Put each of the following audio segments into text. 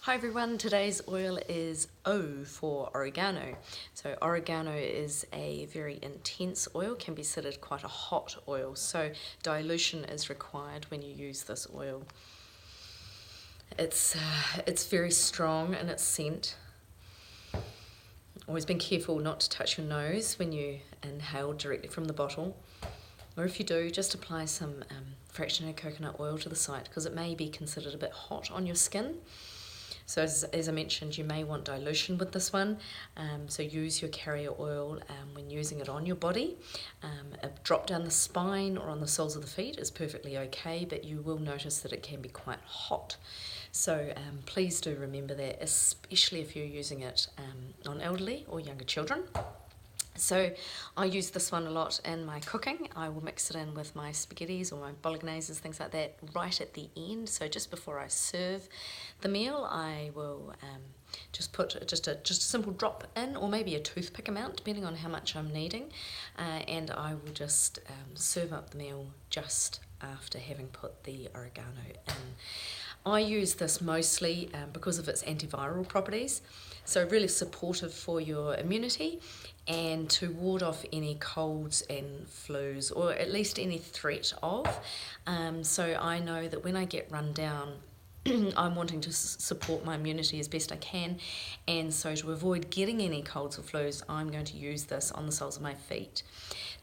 Hi everyone, today's oil is O for oregano. So oregano is a very intense oil, can be considered quite a hot oil, so dilution is required when you use this oil. It's very strong in its scent. Always been careful not to touch your nose when you inhale directly from the bottle. Or if you do, just apply some fractionated coconut oil to the site because it may be considered a bit hot on your skin. So as I mentioned, you may want dilution with this one, so use your carrier oil when using it on your body. A drop down the spine or on the soles of the feet is perfectly okay, but you will notice that it can be quite hot. So please do remember that, especially if you're using it on elderly or younger children. So I use this one a lot in my cooking. I will mix it in with my spaghettis or my bologneses, things like that, right at the end. So just before I serve the meal, I will just put just a simple drop in, or maybe a toothpick amount, depending on how much I'm needing. And I will just serve up the meal just after having put the oregano in. I use this mostly because of its antiviral properties, so really supportive for your immunity and to ward off any colds and flus, or at least any threat of. So I know that when I get run down, I'm wanting to support my immunity as best I can, and so to avoid getting any colds or flus, I'm going to use this on the soles of my feet.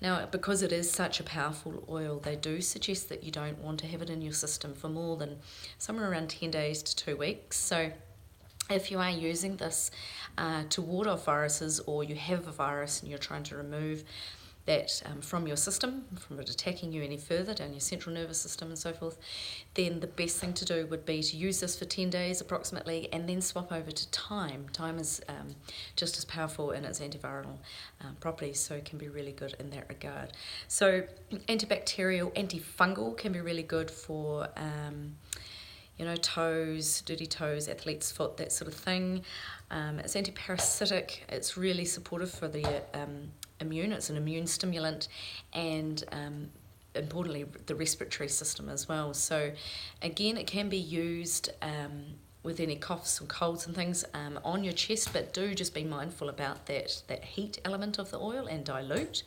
Now, because it is such a powerful oil, they do suggest that you don't want to have it in your system for more than somewhere around 10 days to 2 weeks. So if you are using this to ward off viruses, or you have a virus and you're trying to remove that from your system, from it attacking you any further down your central nervous system and so forth, then the best thing to do would be to use this for 10 days approximately and then swap over to thyme. Thyme is just as powerful in its antiviral properties, so it can be really good in that regard. So antibacterial, antifungal can be really good for toes, dirty toes, athlete's foot, that sort of thing. It's antiparasitic. It's really supportive for the immune. It's an immune stimulant, and importantly, the respiratory system as well. So again, it can be used with any coughs and colds and things on your chest, but do just be mindful about that heat element of the oil and dilute.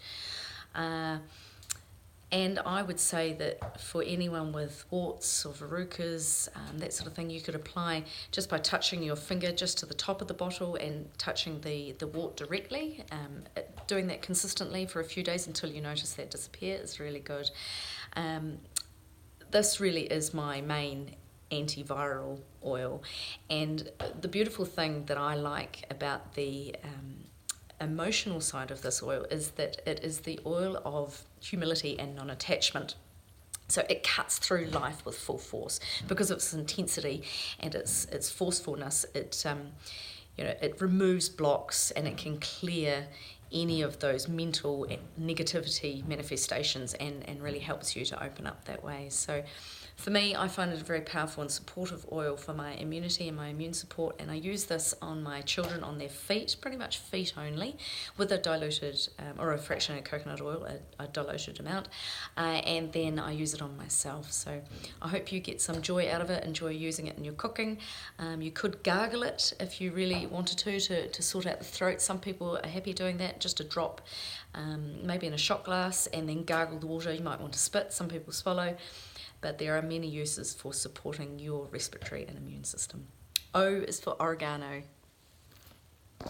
And I would say that for anyone with warts or verrucas, that sort of thing, you could apply just by touching your finger just to the top of the bottle and touching the wart directly. Doing that consistently for a few days until you notice that disappear is really good. This really is my main antiviral oil. And the beautiful thing that I like about the emotional side of this oil is that it is the oil of humility and non-attachment. So it cuts through life with full force because of its intensity and its forcefulness. It removes blocks, and it can clear any of those mental negativity manifestations and really helps you to open up that way. So for me, I find it a very powerful and supportive oil for my immunity and my immune support, and I use this on my children on their feet, pretty much feet only, with a diluted or a fractionated coconut oil, a diluted amount, and then I use it on myself. So I hope you get some joy out of it, enjoy using it in your cooking. You could gargle it if you really wanted to sort out the throat. Some people are happy doing that, just a drop, maybe in a shot glass, and then gargle the water. You might want to spit, some people swallow. But there are many uses for supporting your respiratory and immune system. O is for oregano.